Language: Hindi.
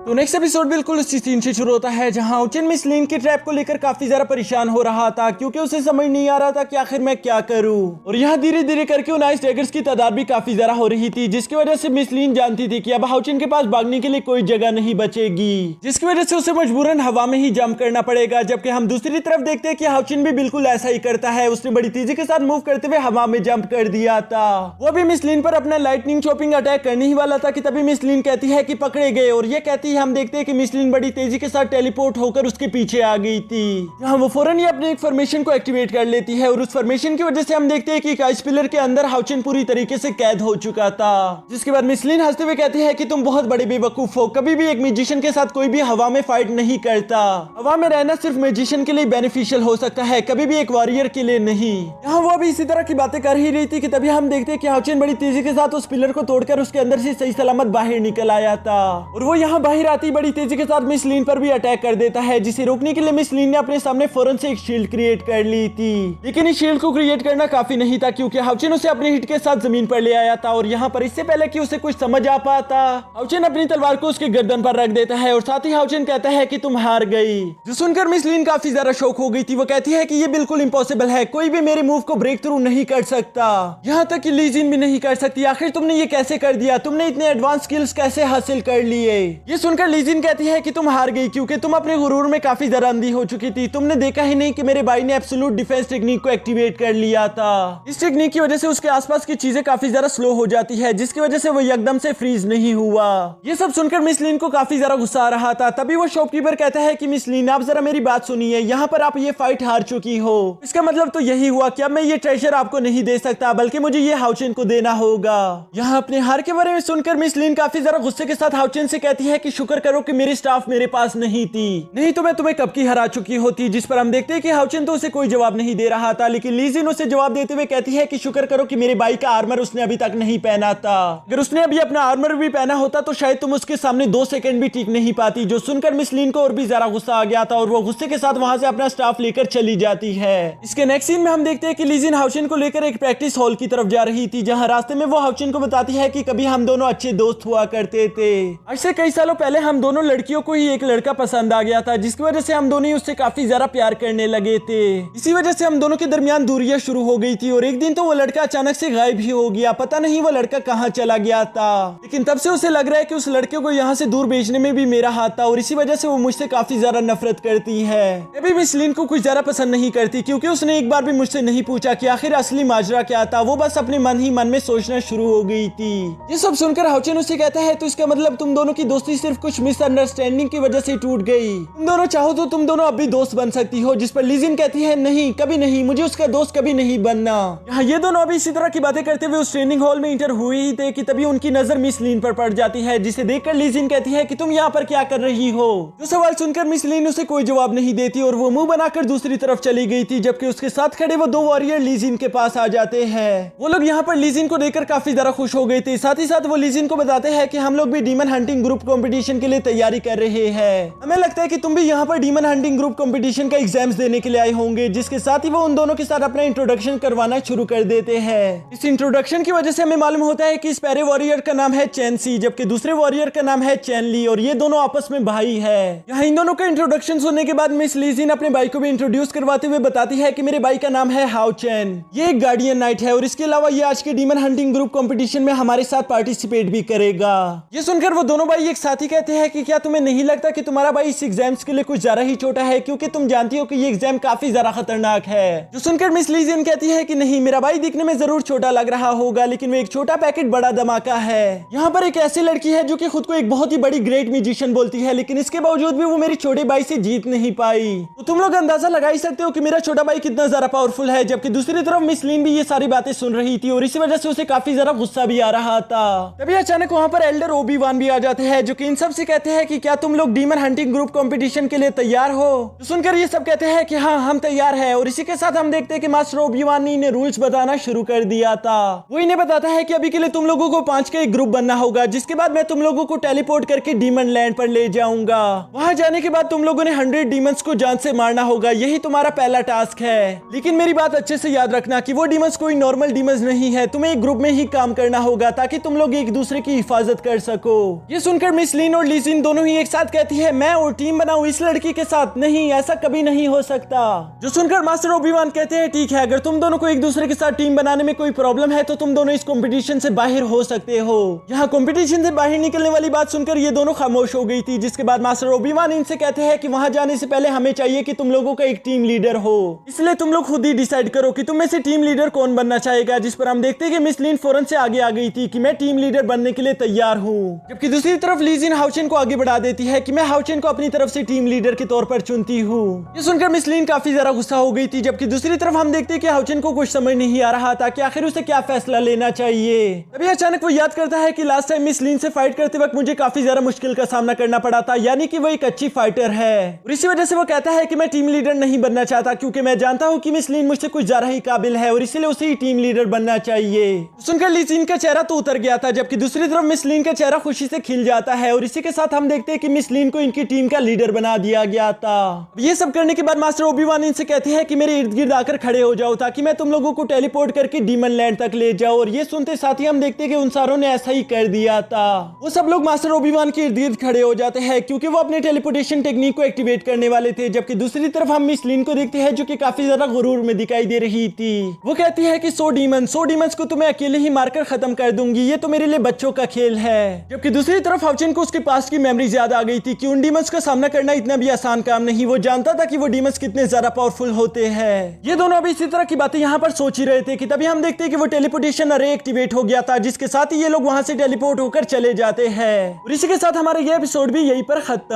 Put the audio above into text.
तो नेक्स्ट एपिसोड बिल्कुल उसी सीन से शुरू होता है जहां ओचिन मिस लिन की ट्रैप को लेकर काफी ज्यादा परेशान हो रहा था क्योंकि उसे समझ नहीं आ रहा था कि आखिर मैं क्या करूं। और यहाँ धीरे धीरे करके उन आइस टाइगर्स की तादाद भी काफी ज्यादा हो रही थी, जिसकी वजह से मिस लिन जानती थी कि अब हाउचिन के पास भागने के लिए कोई जगह नहीं बचेगी, जिसकी वजह से उसे मजबूरन हवा में ही जंप करना पड़ेगा। जबकि हम दूसरी तरफ देखते हैं कि हाउचिन भी बिल्कुल ऐसा ही करता है। उसने बड़ी तेजी के साथ मूव करते हुए हवा में जंप कर दिया था। वो भी मिस लिन पर अपना लाइटनिंग चॉपिंग अटैक करने ही वाला था कि तभी मिस लिन कहती है कि पकड़े गए। और ये कहती है हम देखते हैं कि मिस लिन बड़ी तेजी के साथ टेलीपोर्ट होकर उसके पीछे आ गई थी। यहाँ वो फौरन ही अपने एक फॉर्मेशन को एक्टिवेट कर लेती है और उस फॉर्मेशन की वजह से हम देखते हैं कि आइस पिलर के अंदर हाउचिन पूरी तरीके से कैद हो चुका था। जिसके बाद मिस लिन हंसते हुए कहती है कि तुम बहुत बड़े बेवकूफ हो, कभी भी एक म्यूजिशियन के साथ कोई भी हवा में फाइट नहीं करता। हवा में रहना सिर्फ म्यूजिशियन के लिए बेनिफिशियल हो सकता है, कभी भी एक वॉरियर के लिए नहीं। यहाँ वो अभी इसी तरह की बातें कर ही रही थी कि तभी हम देखते हैं कि हाउचिन बड़ी तेजी के साथ उस पिलर को तोड़कर उसके अंदर से सही सलामत बाहर निकल आया था। और वो यहाँ बाहर आती बड़ी तेजी के साथ मिस लिन पर भी अटैक कर देता है, जिसे रोकने के लिए मिस लिन ने अपने सामने फौरन से एक शील्ड क्रिएट कर ली थी। लेकिन इस शील्ड को क्रिएट करना काफी नहीं था क्योंकि हाउचिन उसे अपने हिट के साथ जमीन पर ले आया था। और यहाँ पर इससे पहले कि उसे कुछ समझ आ पाता, हाउचिन अपनी तलवार को उसके गर्दन पर रख देता है और साथ ही हाउचिन कहता है कि तुम हार गई। जो सुनकर मिस लिन काफी ज्यादा शॉक हो गई थी। वो कहती है कि ये बिल्कुल इम्पॉसिबल है, कोई भी मेरे मूव को ब्रेक थ्रू नहीं कर सकता, यहाँ तक कि ली जिन भी नहीं कर सकती। आखिर तुमने ये कैसे कर दिया, तुमने इतने एडवांस स्किल्स कैसे हासिल कर लिए। ये सुनकर ली जिन कहती है कि तुम हार गई क्योंकि तुम अपने गुरूर में काफी ज्यादा अंधी हो चुकी थी। तुमने देखा ही नहीं कि मेरे भाई ने एब्सोल्यूट डिफेंस टेक्निक को एक्टिवेट कर लिया था। इस टेक्निक की वजह से उसके आसपास की चीजें काफी ज्यादा स्लो हो जाती है, जिसकी वजह से वो एकदम से फ्रीज नहीं हुआ। ये सब सुनकर मिस लिन को काफी ज्यादा गुस्सा आ रहा था। तभी वो शॉपकीपर कहता है कि मिस लिन आप जरा मेरी बात सुनिए, यहाँ पर आप ये फाइट हार चुकी हो। इसका मतलब तो यही हुआ कि अब मैं ये ट्रेजर आपको नहीं दे सकता, बल्कि मुझे ये हाउचिन को देना होगा। यहाँ अपने हार के बारे में सुनकर मिस लिन काफी ज्यादा गुस्से के साथ हाउचिन से कहती है कि शुक्र करो कि मेरी स्टाफ मेरे पास नहीं थी, नहीं तो मैं तुम्हें कब की हरा चुकी होती। जिस पर हम देखते हैं कि हाउचिन तो उसे कोई जवाब नहीं दे रहा था, लेकिन ली जिन उसे जवाब देते हुए कहती है कि शुक्र करो कि मेरे भाई का आर्मर उसने अभी तक नहीं पहना था। अगर उसने अभी अपना आर्मर भी पहना होता तो शायद तुम उसके सामने 2 सेकंड भी टिक नहीं पाती। जो सुनकर मिस लिन को और भी ज्यादा गुस्सा आ गया था और वो गुस्से के साथ वहां से अपना स्टाफ लेकर चली जाती है। इसके नेक्स्ट सीन में हम देखते हैं कि ली जिन हाउचिन को लेकर एक प्रैक्टिस हॉल की तरफ जा रही थी, जहां रास्ते में वो हाउचिन को बताती है कि कभी हम दोनों अच्छे दोस्त हुआ करते थे। आज से कई सालों पहले हम दोनों लड़कियों को ही एक लड़का पसंद आ गया था, जिसकी वजह से हम दोनों ही उससे काफी ज्यादा प्यार करने लगे थे। इसी वजह से हम दोनों के दरमियान दूरियां शुरू हो गई थी और एक दिन तो वो लड़का अचानक से गायब ही हो गया। पता नहीं वो लड़का कहाँ चला गया था, लेकिन तब से उसे लग रहा है कि उस लड़के को यहाँ से दूर भेजने में भी मेरा हाथ था और इसी वजह से वो मुझसे काफी ज्यादा नफरत करती है। अभी मिस लिन को कुछ ज्यादा पसंद नहीं करती क्योंकि उसने एक बार भी मुझसे नहीं पूछा कि आखिर असली माजरा क्या था। वो बस अपने मन ही मन में सोचना शुरू हो गई थी। ये सब सुनकर हाउचिन उसे कहता है तो इसका मतलब तुम दोनों की दोस्ती सिर्फ कुछ मिसअंडरस्टैंडिंग की वजह से टूट गई। तुम दोनों चाहो तो तुम दोनों अभी दोस्त बन सकती हो। जिस पर ली जिन कहती है नहीं, कभी नहीं, मुझे उसका दोस्त कभी नहीं बनना। यहाँ ये दोनों अभी इसी तरह की बातें करते हुए उस ट्रेनिंग हॉल में इंटर हुए ही थे कि तभी उनकी नजर मिस लिन पर पड़ जाती है, जिसे देखकर ली जिन कहती है कि तुम यहाँ पर क्या कर रही हो। जो सवाल सुनकर मिस लिन उसे कोई जवाब नहीं देती और वो मुंह बनाकर दूसरी तरफ चली गई थी। जबकि उसके साथ खड़े वो 2 वॉरियर ली जिन के पास आ जाते हैं। वो लोग यहाँ पर ली जिन को देखकर काफी ज्यादा खुश हो गए थे। साथ ही साथ वो ली जिन को बताते हैं कि हम लोग भी डीमन हंटिंग ग्रुप कंपटीशन के लिए तैयारी कर रहे हैं। हमें लगता है कि तुम भी यहाँ पर डीमन हंटिंग ग्रुप कंपटीशन का एग्जाम्स देने के लिए आए होंगे। जिसके साथ ही वो उन दोनों के साथ अपना इंट्रोडक्शन करवाना शुरू कर देते हैं। इस इंट्रोडक्शन की वजह से हमें मालूम होता है कि इस पहले वॉरियर का नाम है चैन सी, जबकि दूसरे वॉरियर का नाम है चैन ली और ये दोनों आपस में भाई है। यहाँ इन दोनों का इंट्रोडक्शन सुनने के बाद मिस ली जिन अपने भाई को भी इंट्रोड्यूस करवाते हुए बताती है कि मेरे भाई का नाम है हाउ चैन, ये एक गार्डियन नाइट है और इसके अलावा ये आज के डीमन हंटिंग ग्रुप कंपटीशन में हमारे साथ पार्टिसिपेट भी करेगा। ये सुनकर वो दोनों भाई एक साथ ही कहते हैं कि क्या तुम्हें नहीं लगता कि तुम्हारा भाई इस एग्जाम्स के लिए कुछ ज्यादा ही छोटा है, क्योंकि तुम जानती हो कि ये एग्जाम काफी ज्यादा खतरनाक है। जो सुनकर मिस ली जिन कहती है कि नहीं, मेरा भाई दिखने में जरूर छोटा लग रहा होगा, लेकिन वो एक छोटा पैकेट बड़ा धमाका है। यहाँ पर एक ऐसी लड़की है जो कि खुद को एक बहुत ही बड़ी ग्रेट म्यूजिशियन बोलती है, लेकिन इसके बावजूद भी वो मेरे छोटे भाई से जीत नहीं पाई। तो तुम लोग अंदाजा लगा ही सकते हो कि मेरा छोटा भाई कितना ज्यादा पावरफुल है। जबकि दूसरी तरफ मिस लिन भी ये सारी बातें सुन रही थी और इसी वजह से उसे काफी ज्यादा गुस्सा भी आ रहा था। तभी अचानक वहाँ पर एल्डर ओबी-वान भी आ जाते हैं, जो कि इन सब से कहते हैं कि क्या तुम लोग डीमन हंटिंग ग्रुप कंपटीशन के लिए तैयार हो। तो सुनकर ये सब कहते हैं कि हाँ हम तैयार है। और इसी के साथ हम देखते हैं कि मास्टर ओबी-वान ने इन्हें रूल्स बताना शुरू कर दिया था। वो इन्हें बताता है कि अभी के लिए तुम लोगों को 5 का एक ग्रुप बनना होगा, जिसके बाद मैं तुम लोगों को टेलीपोर्ट करके डीमन लैंड पर ले जाऊंगा। वहां जाने के बाद तुम लोगों ने 100 डीमंस को जान से मारना होगा, यही तुम्हारा पहला टास्क है। लेकिन मेरी बात अच्छे से याद रखना कि वो डीमंस कोई नॉर्मल डीमंस नहीं है, तुम्हें एक ग्रुप में ही काम करना होगा ताकि तुम लोग एक दूसरे की हिफाजत कर सको। ये सुनकर मिस लिन और लीजिन दोनों ही एक साथ कहती है मैं और टीम बनाऊं इस लड़की के साथ। नहीं, ऐसा कभी नहीं हो सकता। जो सुनकर मास्टर ओबी-वान कहते हैं ठीक है, अगर तुम दोनों को एक दूसरे के साथ टीम बनाने में कोई प्रॉब्लम है तो तुम दोनों इस कंपटीशन से बाहर हो सकते हो। यहाँ कंपटीशन से बाहर निकलने वाली बात सुनकर ये दोनों खामोश हो गई थी, जिसके बाद मास्टर ओबी-वान इनसे कहते हैं कि वहां जाने से पहले हमें चाहिए कि तुम लोगों का एक टीम लीडर हो, इसलिए तुम लोग खुद ही डिसाइड करो कि तुम में से टीम लीडर कौन बनना चाहेगा। जिस पर हम देखते हैं कि मिस लिन फौरन से आगे आ गई थी कि मैं टीम लीडर बनने के लिए तैयार हूँ, जबकि दूसरी तरफ लीजिन हाउचेन को आगे बढ़ा देती है कि मैं हाउचेन को अपनी तरफ से टीम लीडर के तौर पर चुनती हूँ। ये सुनकर मिस लिन काफी ज्यादा गुस्सा हो गई थी, जबकि दूसरी तरफ हम देखते हैं कि हाउचेन को कुछ समझ नहीं आ रहा था कि आखिर उसे क्या फैसला लेना चाहिए। तभी अचानक वो याद करता है कि लास्ट टाइम मिस लिन से फाइट करते वक्त मुझे काफी ज्यादा मुश्किल का सामना करना पड़ा था, यानी कि वो एक अच्छी फाइटर है। और इसी वजह से वो कहता है कि मैं टीम लीडर नहीं बनना चाहता, क्योंकि मैं जानता हूँ कि मिस लिन मुझसे कुछ ज्यादा ही काबिल है और इसलिए उसे ही टीम लीडर बनना चाहिए। सुनकर लीजिन का चेहरा तो उतर गया था, जबकि दूसरी तरफ मिस लिन का चेहरा खुशी से खिल जाता है और इसी के साथ हम देखते हैं कि मिस लिन को इनकी टीम का लीडर बना दिया गया था। ये सब करने के बाद मास्टर ओबी-वान इनसे कहते हैं कि मेरे इर्द गिर्द आकर खड़े हो जाओ ताकि मैं तुम लोगों को टेलीपोर्ट करके डीमन लैंड तक ले जाओ। और ये सुनते साथ ही हम देखते हैं कि उन सारों ने ऐसा ही कर दिया था। वो सब लोग मास्टर ओबी-वान के इर्द गिर्द खड़े हो जाते हैं क्योंकि वो अपने टेलीपोर्टेशन टेक्निक को एक्टिवेट करने वाले थे, जबकि दूसरी तरफ हम मिस लिन को देखते हैं जो कि काफी ज्यादा गुरूर में दिखाई दे रही थी। वो कहती है कि 100 डीमंस को तो मैं अकेले ही मारकर खत्म कर दूंगी, ये तो मेरे लिए बच्चों का खेल है। जबकि दूसरी तरफ हाउचेन को उसके पास्ट की मेमोरीज याद आ गई थी कि उन डीमंस का सामना करना इतना भी आसान काम नहीं। वो जानता था कि वो डीमंस कितने ज्यादा पावरफुल होते हैं। ये दोनों अभी इसी तरह की बातें यहाँ पर सोच ही रहे थे कि तभी हम देखते हैं कि वो टेलीपोर्टेशन अरे एक्टिवेट हो गया था, जिसके साथ ही ये लोग वहां से टेलीपोर्ट होकर चले जाते हैं। और इसी के साथ हमारा ये एपिसोड भी यहीं पर खत्म।